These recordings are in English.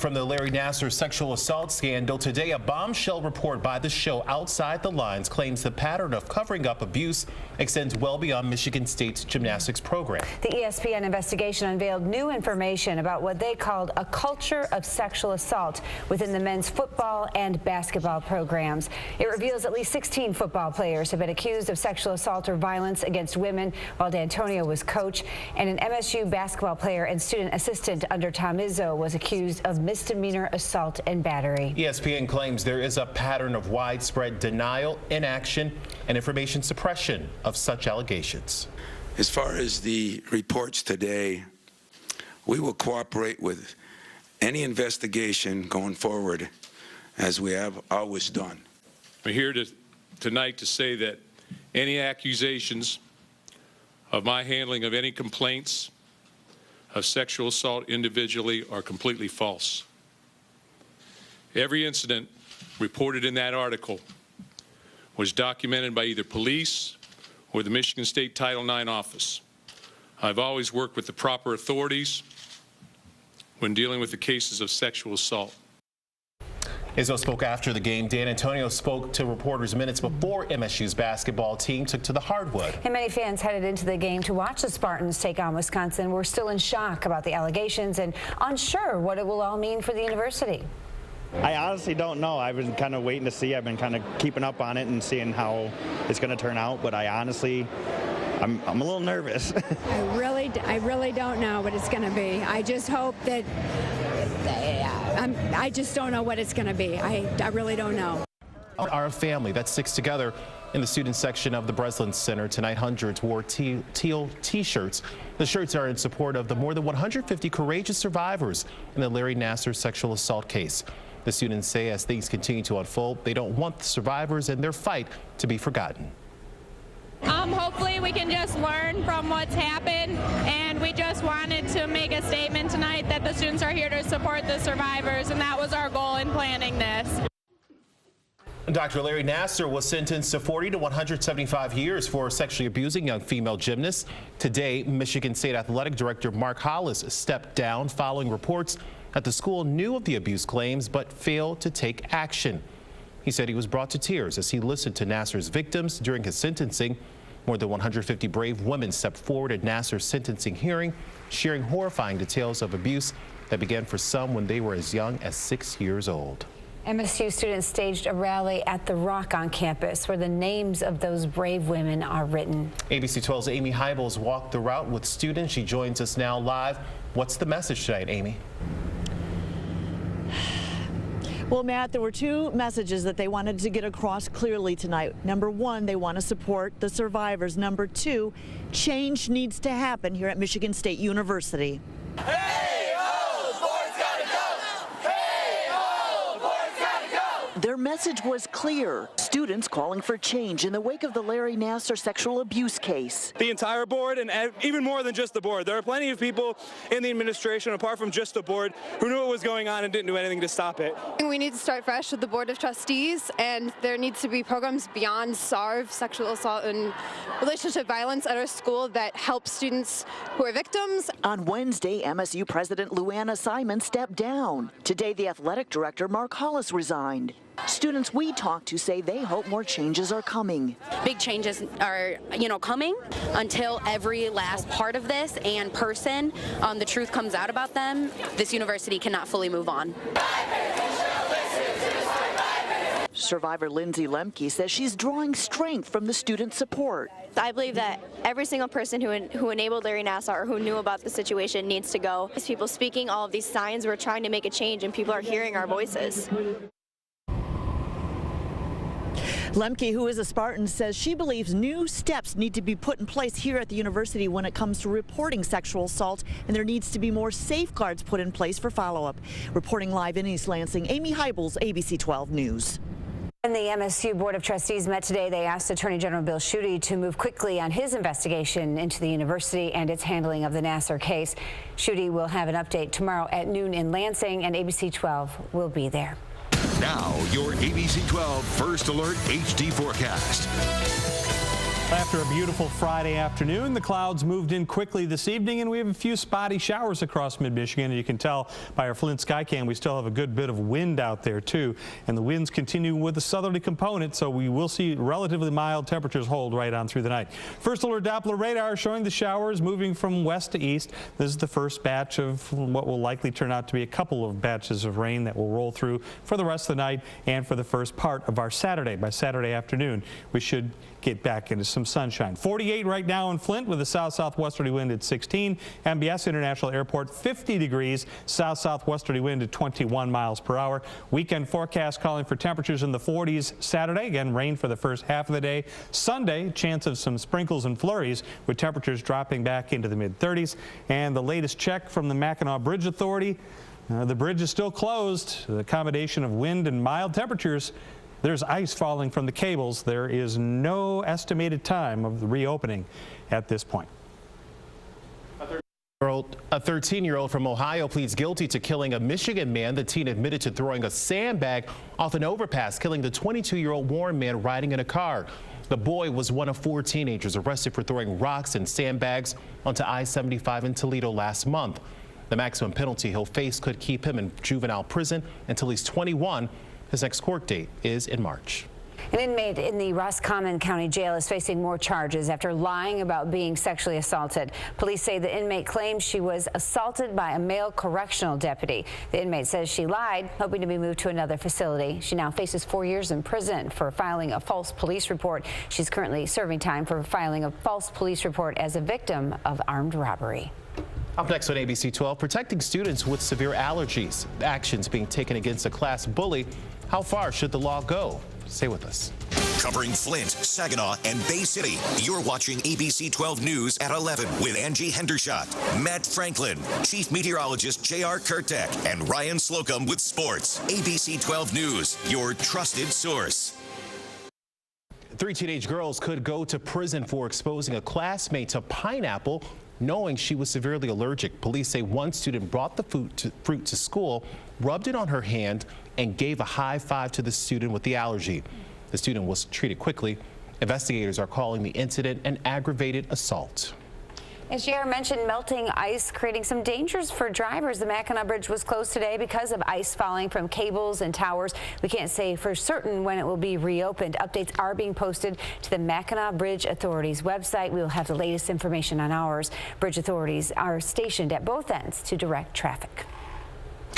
From the Larry Nassar sexual assault scandal, today a bombshell report by the show Outside the Lines claims the pattern of covering up abuse extends well beyond Michigan State's gymnastics program. The ESPN investigation unveiled new information about what they called a culture of sexual assault within the men's football and basketball programs. It reveals at least 16 football players have been accused of sexual assault or violence against women while D'Antonio was coach, and an MSU basketball player and student assistant under Tom Izzo was accused of misdemeanor assault and battery. ESPN claims there is a pattern of widespread denial, inaction, and information suppression of such allegations. As far as the reports today, we will cooperate with any investigation going forward, as we have always done. I'm here tonight to say that any accusations of my handling of any complaints of sexual assault individually are completely false. Every incident reported in that article was documented by either police or the Michigan State Title IX office. I've always worked with the proper authorities when dealing with the cases of sexual assault. Izzo spoke after the game. D'Antonio spoke to reporters minutes before MSU's basketball team took to the hardwood. And many fans headed into the game to watch the Spartans take on Wisconsin were still in shock about the allegations and unsure what it will all mean for the university. I honestly don't know. I've been kind of waiting to see. I've been kind of keeping up on it and seeing how it's going to turn out. But I'm a little nervous. I really don't know what it's going to be. I just hope that I just don't know what it's going to be. I really don't know. Our family that sticks together in the student section of the Breslin Center tonight. Hundreds wore teal T-shirts. The shirts are in support of the more than 150 courageous survivors in the Larry Nassar sexual assault case. The students say as things continue to unfold, they don't want the survivors and their fight to be forgotten. Hopefully we can just learn from what's happened, and we just wanted to make a statement tonight that the students are here to support the survivors, and that was our goal in planning this. Dr. Larry Nassar was sentenced to 40 to 175 years for sexually abusing young female gymnasts. Today, Michigan State Athletic Director Mark Hollis stepped down following reports that the school knew of the abuse claims but failed to take action. He said he was brought to tears as he listened to Nassar's victims during his sentencing. More than 150 brave women stepped forward at Nassar's sentencing hearing, sharing horrifying details of abuse that began for some when they were as young as 6 years old. MSU students staged a rally at the Rock on campus where the names of those brave women are written. ABC 12's Amy Hybels walked the route with students. She joins us now live. What's the message tonight, Amy? Well, Matt, there were two messages that they wanted to get across clearly tonight. Number one, they want to support the survivors. Number two, change needs to happen here at Michigan State University. Their message was clear. Students calling for change in the wake of the Larry Nassar sexual abuse case. The entire board, and even more than just the board. There are plenty of people in the administration, apart from just the board, who knew what was going on and didn't do anything to stop it. We need to start fresh with the Board of Trustees, and there needs to be programs beyond SARV, sexual assault and relationship violence at our school that help students who are victims. On Wednesday, MSU President Luanna Simon stepped down. Today, the athletic director, Mark Hollis, resigned. Students we talked to say they hope more changes are coming. Big changes are, coming until every last part of this and person, the truth comes out about them. This university cannot fully move on. Survivor Lindsay Lemke says she's drawing strength from the student support. I believe that every single person who enabled Larry Nassar or who knew about the situation needs to go. As people speaking all of these signs, we're trying to make a change and people are hearing our voices. Lemke, who is a Spartan, says she believes new steps need to be put in place here at the university when it comes to reporting sexual assault, and there needs to be more safeguards put in place for follow-up. Reporting live in East Lansing, Amy Hybels, ABC 12 News. When the MSU Board of Trustees met today, they asked Attorney General Bill Schuette to move quickly on his investigation into the university and its handling of the Nassar case. Schuette will have an update tomorrow at noon in Lansing, and ABC 12 will be there. Now, your ABC 12 First Alert HD forecast. After a beautiful Friday afternoon, the clouds moved in quickly this evening, and we have a few spotty showers across mid-Michigan. And you can tell by our Flint Skycam, we still have a good bit of wind out there, too. And the winds continue with a southerly component, so we will see relatively mild temperatures hold right on through the night. First alert Doppler radar showing the showers moving from west to east. This is the first batch of what will likely turn out to be a couple of batches of rain that will roll through for the rest of the night and for the first part of our Saturday. By Saturday afternoon, we should get back into some sunshine. 48 right now in Flint with a south-southwesterly wind at 16. MBS International Airport 50 degrees, south-southwesterly wind at 21 miles per hour. Weekend forecast calling for temperatures in the 40s Saturday. Again, rain for the first half of the day. Sunday, chance of some sprinkles and flurries with temperatures dropping back into the mid-30s. And the latest check from the Mackinac Bridge Authority, the bridge is still closed. The combination of wind and mild temperatures. There's ice falling from the cables. There is no estimated time of the reopening at this point. A 13-year-old from Ohio pleads guilty to killing a Michigan man. The teen admitted to throwing a sandbag off an overpass, killing the 22-year-old Warren man riding in a car. The boy was one of 4 teenagers arrested for throwing rocks and sandbags onto I-75 in Toledo last month. The maximum penalty he'll face could keep him in juvenile prison until he's 21. His next court date is in March. An inmate in the Roscommon County Jail is facing more charges after lying about being sexually assaulted. Police say the inmate claims she was assaulted by a male correctional deputy. The inmate says she lied, hoping to be moved to another facility. She now faces 4 years in prison for filing a false police report. She's currently serving time for filing a false police report as a victim of armed robbery. Up next on ABC 12, protecting students with severe allergies. Actions being taken against a class bully. How far should the law go? Stay with us. Covering Flint, Saginaw, and Bay City, you're watching ABC 12 News at 11 with Angie Hendershot, Matt Franklin, Chief Meteorologist J.R. Kurtek, and Ryan Slocum with sports. ABC 12 News, your trusted source. 3 teenage girls could go to prison for exposing a classmate to pineapple, knowing she was severely allergic. Police say one student brought the fruit to school, rubbed it on her hand, and gave a high five to the student with the allergy. The student was treated quickly. Investigators are calling the incident an aggravated assault. As JR mentioned, melting ice creating some dangers for drivers. The Mackinac Bridge was closed today because of ice falling from cables and towers. We can't say for certain when it will be reopened. Updates are being posted to the Mackinac Bridge Authority's website. We will have the latest information on ours. Bridge authorities are stationed at both ends to direct traffic.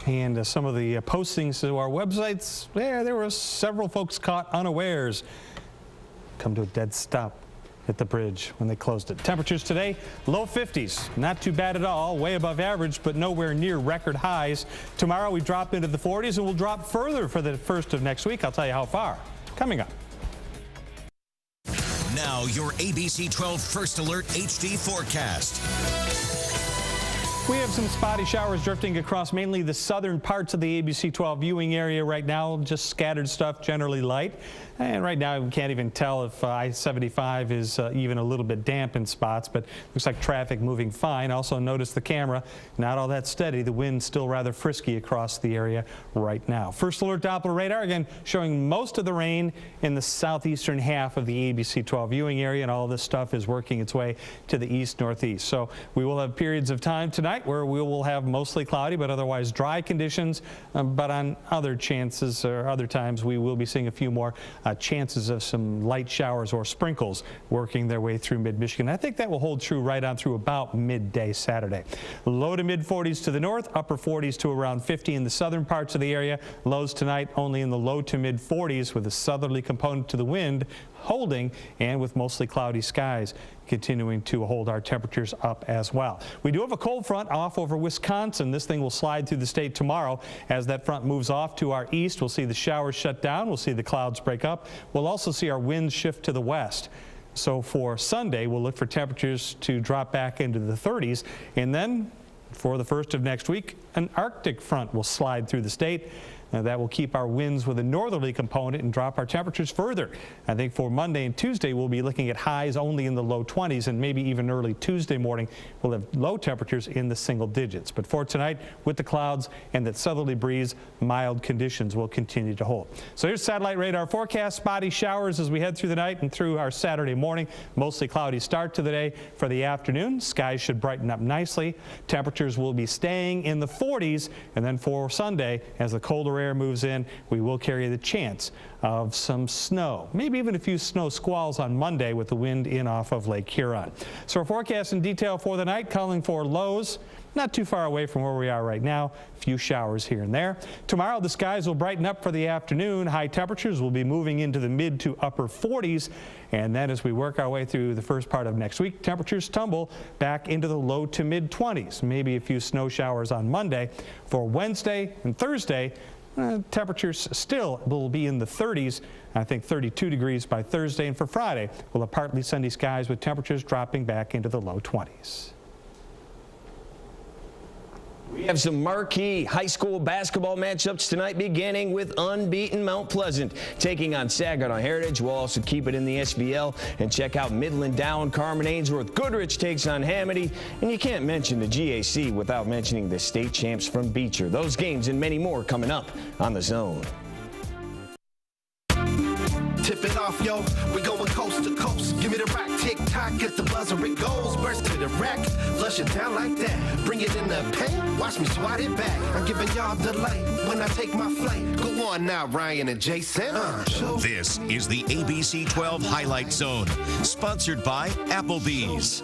And some of the postings to our websites, there were several folks caught unawares. Come to a dead stop at the bridge when they closed it. Temperatures today, low 50s. Not too bad at all, way above average, but nowhere near record highs. Tomorrow we drop into the 40s and we'll drop further for the first of next week. I'll tell you how far. Coming up. Now your ABC 12 First Alert HD forecast. We have some spotty showers drifting across mainly the southern parts of the ABC 12 viewing area right now. Just scattered stuff, generally light. And right now we can't even tell if I-75 is even a little bit damp in spots, but looks like traffic moving fine. Also notice the camera, not all that steady. The wind's still rather frisky across the area right now. First alert Doppler radar again showing most of the rain in the southeastern half of the ABC 12 viewing area, and all this stuff is working its way to the east-northeast. So we will have periods of time tonight where we will have mostly cloudy but otherwise dry conditions, but on other chances or other times we will be seeing a few more chances of some light showers or sprinkles working their way through mid-Michigan. I think that will hold true right on through about midday Saturday. Low to mid-40s to the north, upper 40s to around 50 in the southern parts of the area. Lows tonight only in the low to mid-40s with a southerly component to the wind holding, and with mostly cloudy skies continuing to hold our temperatures up as well. We do have a cold front off over Wisconsin. This thing will slide through the state tomorrow. As that front moves off to our east, we'll see the showers shut down. We'll see the clouds break up. We'll also see our winds shift to the west. So for Sunday, we'll look for temperatures to drop back into the 30s. And then for the first of next week, an Arctic front will slide through the state. That will keep our winds with a northerly component and drop our temperatures further. I think for Monday and Tuesday, we'll be looking at highs only in the low 20s, and maybe even early Tuesday morning, we'll have low temperatures in the single digits. But for tonight, with the clouds and that southerly breeze, mild conditions will continue to hold. So here's satellite radar forecast. Spotty showers as we head through the night and through our Saturday morning. Mostly cloudy start to the day. For the afternoon, skies should brighten up nicely. Temperatures will be staying in the 40s, and then for Sunday, as the colder air moves in, we will carry the chance of some snow, maybe even a few snow squalls on Monday with the wind in off of Lake Huron. So our forecast in detail for the night, calling for lows not too far away from where we are right now. A few showers here and there. Tomorrow, the skies will brighten up for the afternoon. High temperatures will be moving into the mid to upper 40s. And then as we work our way through the first part of next week, temperatures tumble back into the low to mid 20s. Maybe a few snow showers on Monday. For Wednesday and Thursday, temperatures still will be in the 30s. I think 32 degrees by Thursday. And for Friday, we'll have partly sunny skies with temperatures dropping back into the low 20s. We have some marquee high school basketball matchups tonight, beginning with unbeaten Mount Pleasant taking on Saginaw Heritage. We'll also keep it in the SBL and check out Midland Down, Carmen Ainsworth. Goodrich takes on Hamady, and you can't mention the GAC without mentioning the state champs from Beecher. Those games and many more coming up on The Zone. Tip it off, yo. We going coast to coast. Give me the rock, tick tock, get the buzzer, it goes. Burst to the rack, flush it down like that. Bring it in the paint, watch me swat it back. I'm giving y'all delight when I take my flight. Go on now, Ryan and Jason. This is the ABC 12 Highlight Zone, sponsored by Applebee's.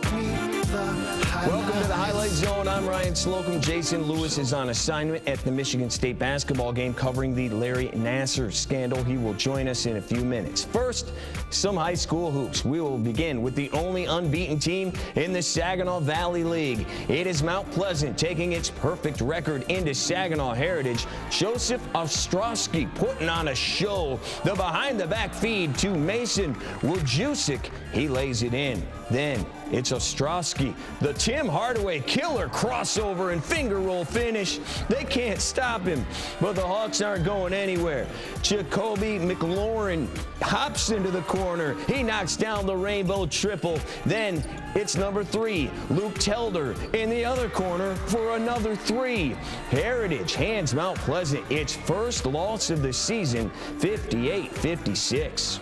Welcome to the Highlight Zone. I'm Ryan Slocum. Jason Lewis is on assignment at the Michigan State basketball game covering the Larry Nassar scandal. He will join us in a few minutes. First, some high school hoops. We will begin with the only unbeaten team in the Saginaw Valley League. It is Mount Pleasant taking its perfect record into Saginaw Heritage. Joseph Ostrowski putting on a show. The behind-the-back feed to Mason Wojciech. He lays it in. Then it's Ostrowski. The Tim Hardaway killer crossover and finger roll finish. They can't stop him, but the Hawks aren't going anywhere. Jacoby McLaurin hops into the corner. He knocks down the rainbow triple. Then it's number 3, Luke Telder in the other corner for another 3. Heritage hands Mount Pleasant its first loss of the season, 58-56.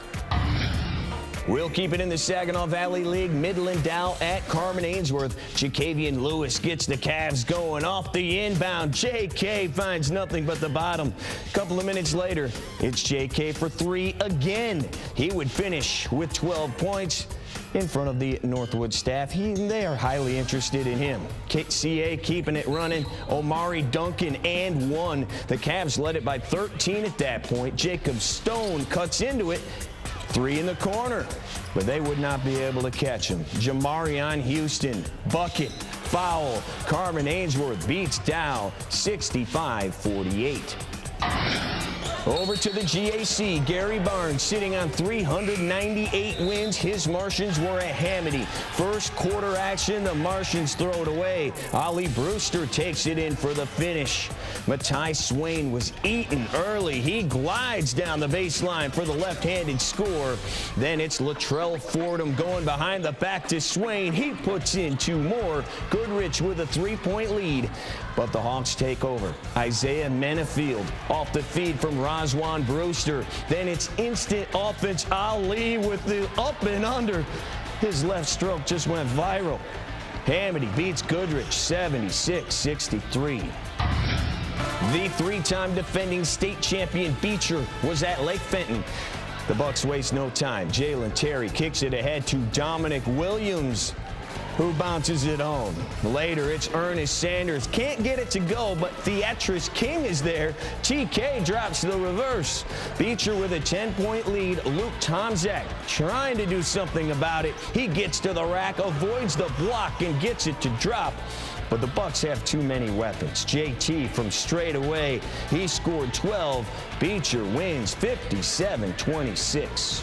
We'll keep it in the Saginaw Valley League. Midland Dow at Carmen Ainsworth. Jacavian Lewis gets the Cavs going off the inbound. JK finds nothing but the bottom. A couple of minutes later, it's JK for 3 again. He would finish with 12 points in front of the Northwood staff. They are highly interested in him. CA keeping it running. Omari Duncan and 1. The Cavs led it by 13 at that point. Jacob Stone cuts into it. 3 in the corner, but they would not be able to catch him. Jamarion Houston, bucket, foul. Carmen Ainsworth beats Dow 65-48. Over to the GAC, Gary Barnes sitting on 398 wins. His Martians were at Hamady. First quarter action, the Martians throw it away. Ollie Brewster takes it in for the finish. Matai Swain was eaten early. He glides down the baseline for the left-handed score. Then it's Latrell Fordham going behind the back to Swain. He puts in 2 more. Goodrich with a 3-point lead, but the Hawks take over. Isaiah Menefield off the feed from Roswan Brewster. Then it's instant offense. Ali with the up and under. His left stroke just went viral. Hamady beats Goodrich 76-63. The 3-time defending state champion Beecher was at Lake Fenton. The Bucks waste no time. Jalen Terry kicks it ahead to Dominic Williams, who bounces it home. Later, it's Ernest Sanders. Can't get it to go, but Theatris King is there. TK drops the reverse. Beecher with a 10-point lead. Luke Tomczak trying to do something about it. He gets to the rack, avoids the block, and gets it to drop. But the Bucks have too many weapons. JT from straight away. He scored 12. Beecher wins 57-26.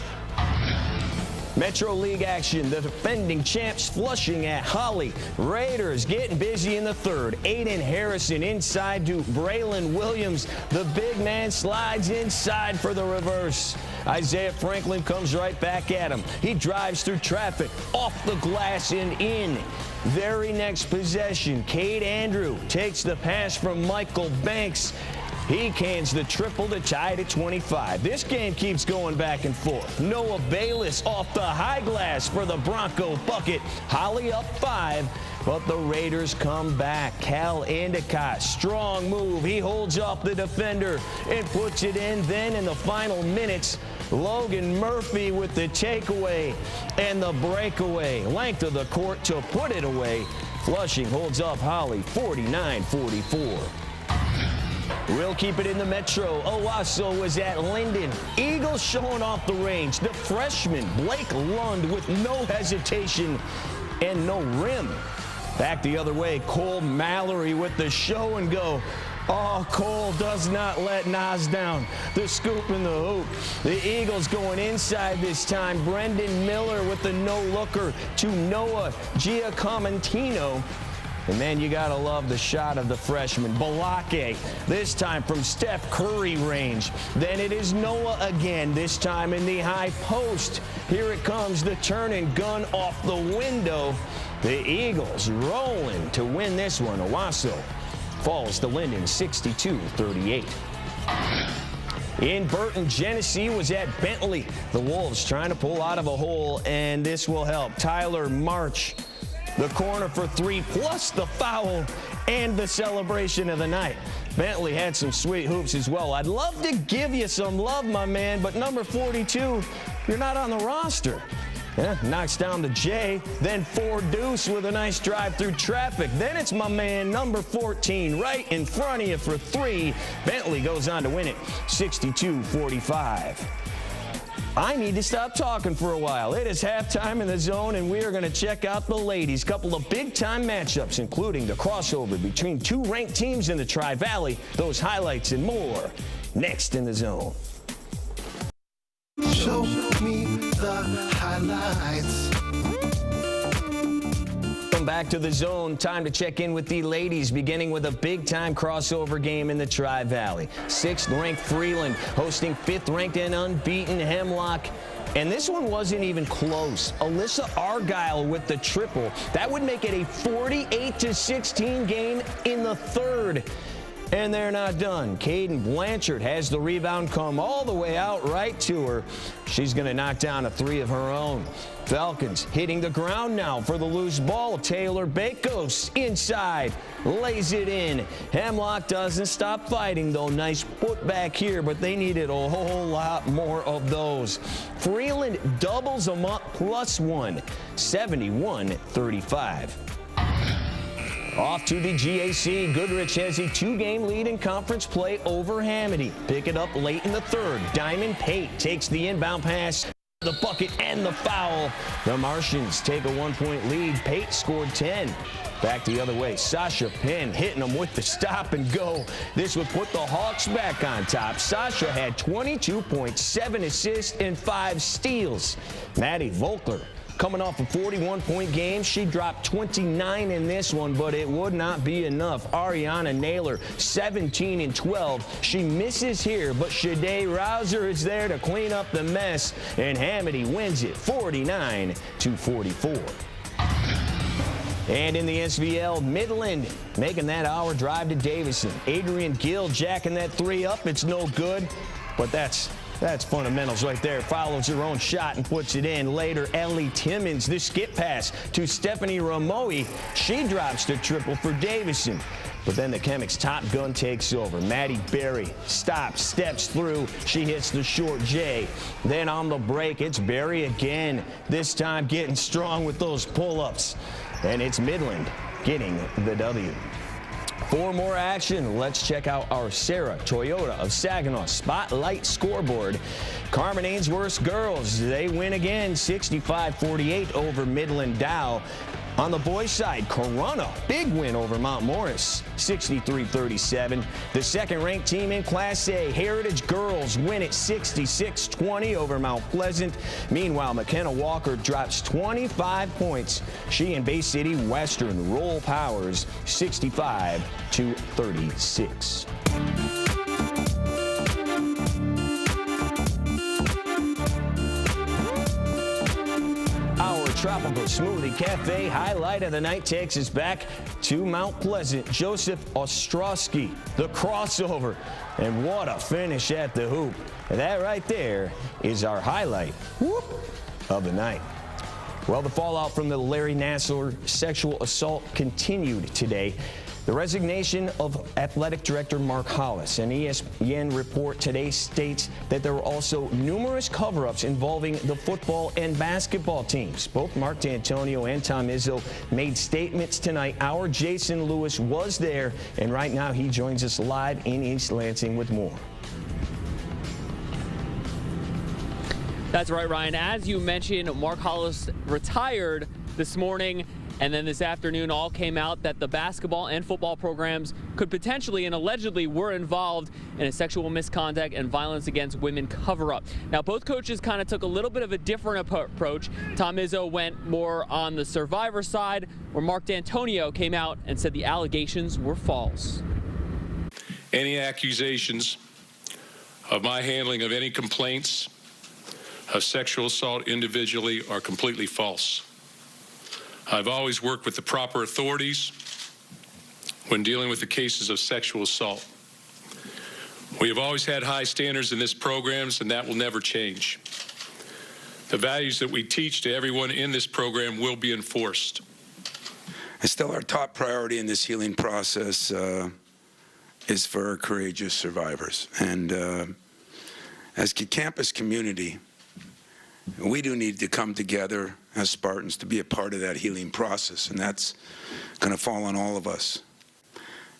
Metro League action, the defending champs Flushing at Holly. Raiders getting busy in the third. Aiden Harrison inside to Braylon Williams. The big man slides inside for the reverse. Isaiah Franklin comes right back at him. He drives through traffic, off the glass and in. Very next possession, Cade Andrew takes the pass from Michael Banks. He cans the triple to tie it at 25. This game keeps going back and forth. Noah Bayless off the high glass for the Bronco bucket. Holly up 5, but the Raiders come back. Cal Endicott, strong move. He holds off the defender and puts it in. Then in the final minutes, Logan Murphy with the takeaway and the breakaway. Length of the court to put it away. Flushing holds off Holly 49-44. We'll keep it in the Metro. Owasso was at Linden. Eagles showing off the range. The freshman, Blake Lund, with no hesitation and no rim. Back the other way, Cole Mallory with the show and go. Oh, Cole does not let Nas down. The scoop in the hoop. The Eagles going inside this time. Brendan Miller with the no-looker to Noah Giacomontino. And then you got to love the shot of the freshman, Balake, this time from Steph Curry range. Then it is Noah again, this time in the high post. Here it comes, the turn and gun off the window. The Eagles rolling to win this one. Owasso falls to Linden 62-38. In Burton, Genesee was at Bentley. The Wolves trying to pull out of a hole, and this will help. Tyler March, the corner for 3, plus the foul and the celebration of the night. Bentley had some sweet hoops as well. I'd love to give you some love, my man, but number 42, you're not on the roster. Yeah, knocks down to Jay, then 4 Deuce with a nice drive through traffic. Then it's my man, number 14, right in front of you for 3. Bentley goes on to win it, 62-45. I need to stop talking for a while. It is halftime in the zone, and we are going to check out the ladies. Couple of big-time matchups, including the crossover between 2 ranked teams in the Tri-Valley. Those highlights and more next in the zone. Show me the highlights. Welcome back to the zone. Time to check in with the ladies, beginning with a big-time crossover game in the Tri-Valley. 6th-ranked Freeland hosting 5th-ranked and unbeaten Hemlock. And this one wasn't even close. Alyssa Argyle with the triple. That would make it a 48-16 game in the third. And they're not done. Caden Blanchard has the rebound come all the way out right to her. She's going to knock down a 3 of her own. Falcons hitting the ground now for the loose ball. Taylor Bakos inside, lays it in. Hemlock doesn't stop fighting, though. Nice put back here, but they needed a whole lot more of those. Freeland doubles them up +1, 71-35. Off to the GAC. Goodrich has a 2-game lead in conference play over Hamady. Pick it up late in the third. Diamond Pate takes the inbound pass, the bucket, and the foul. The Martians take a 1-point lead. Pate scored 10. Back the other way. Sasha Penn hitting them with the stop and go. This would put the Hawks back on top. Sasha had 22.7 assists and 5 steals. Maddie Volkler coming off a 41-point game. She dropped 29 in this one, but it would not be enough. Ariana Naylor, 17 and 12. She misses here, but Shade Rouser is there to clean up the mess, and Hamady wins it 49-44. And in the SVL, Midland making that hour drive to Davison. Adrian Gill jacking that 3 up. It's no good, but that's fundamentals right there. Follows her own shot and puts it in. Later, Ellie Timmons, the skip pass to Stephanie Ramoe. She drops the triple for Davison. But then the Chemics' top gun takes over. Maddie Berry stops, steps through. She hits the short J. Then on the break, it's Berry again. This time getting strong with those pull-ups. And it's Midland getting the W. For more action, let's check out our Sarah Toyota of Saginaw Spotlight scoreboard. Carmen Ainsworth's girls, they win again, 65-48 over Midland Dow. On the boys' side, Corunna, big win over Mount Morris, 63-37. The second-ranked team in Class A, Heritage Girls, win at 66-20 over Mount Pleasant. Meanwhile, McKenna Walker drops 25 points. She and Bay City Western roll Powers 65-36. Tropical Smoothie Cafe highlight of the night takes us back to Mount Pleasant. Joseph Ostrowski, the crossover, and what a finish at the hoop. And that right there is our highlight of the night. Well, the fallout from the Larry Nassar sexual assault continued today. The resignation of Athletic Director Mark Hollis. An ESPN report today states that there were also numerous cover-ups involving the football and basketball teams. Both Mark D'Antonio and Tom Izzo made statements tonight. Our Jason Lewis was there, and right now he joins us live in East Lansing with more. That's right, Ryan. As you mentioned, Mark Hollis retired this morning. And then this afternoon, all came out that the basketball and football programs could potentially and allegedly were involved in a sexual misconduct and violence against women cover-up. Now, both coaches kind of took a little bit of a different approach. Tom Izzo went more on the survivor side, where Mark D'Antonio came out and said the allegations were false. Any accusations of my handling of any complaints of sexual assault individually are completely false. I've always worked with the proper authorities when dealing with the cases of sexual assault. We have always had high standards in this program, and that will never change. The values that we teach to everyone in this program will be enforced. And still, our top priority in this healing process is for our courageous survivors. And as a campus community, we do need to come together as Spartans to be a part of that healing process, and that's going to fall on all of us.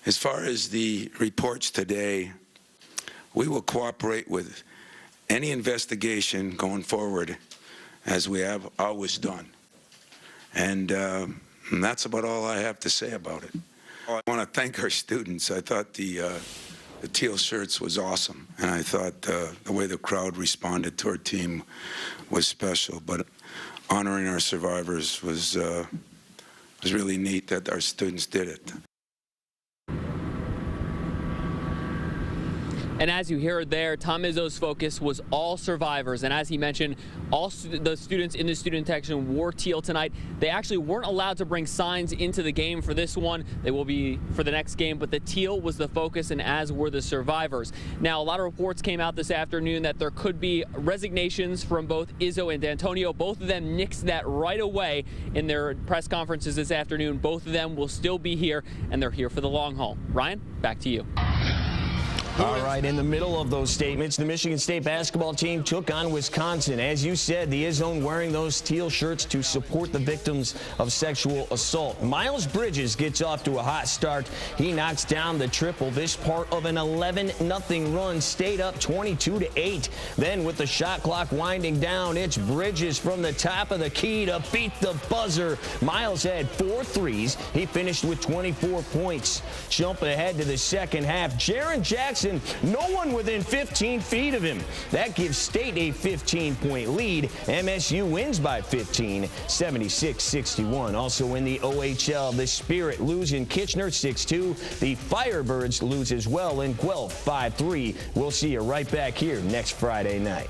As far as the reports today, we will cooperate with any investigation going forward, as we have always done. And that's about all I have to say about it. I want to thank our students. I thought the teal shirts was awesome, and I thought the way the crowd responded to our team was special. But honoring our survivors was really neat that our students did it. And as you heard there, Tom Izzo's focus was all survivors. And as he mentioned, all the students in the student section wore teal tonight. They actually weren't allowed to bring signs into the game for this one. They will be for the next game, but the teal was the focus, and as were the survivors. Now, a lot of reports came out this afternoon that there could be resignations from both Izzo and D'Antonio. Both of them nixed that right away in their press conferences this afternoon. Both of them will still be here, and they're here for the long haul. Ryan, back to you. All right, in the middle of those statements, the Michigan State basketball team took on Wisconsin. As you said, the Izzone wearing those teal shirts to support the victims of sexual assault. Miles Bridges gets off to a hot start. He knocks down the triple. This part of an 11-0 run, stayed up 22-8. Then with the shot clock winding down, it's Bridges from the top of the key to beat the buzzer. Miles had 4 threes. He finished with 24 points. Jump ahead to the second half. Jaren Jackson, no one within 15 feet of him. That gives State a 15-point lead. MSU wins by 15, 76-61. Also in the OHL, the Spirit lose in Kitchener 6-2. The Firebirds lose as well in Guelph 5-3. We'll see you right back here next Friday night.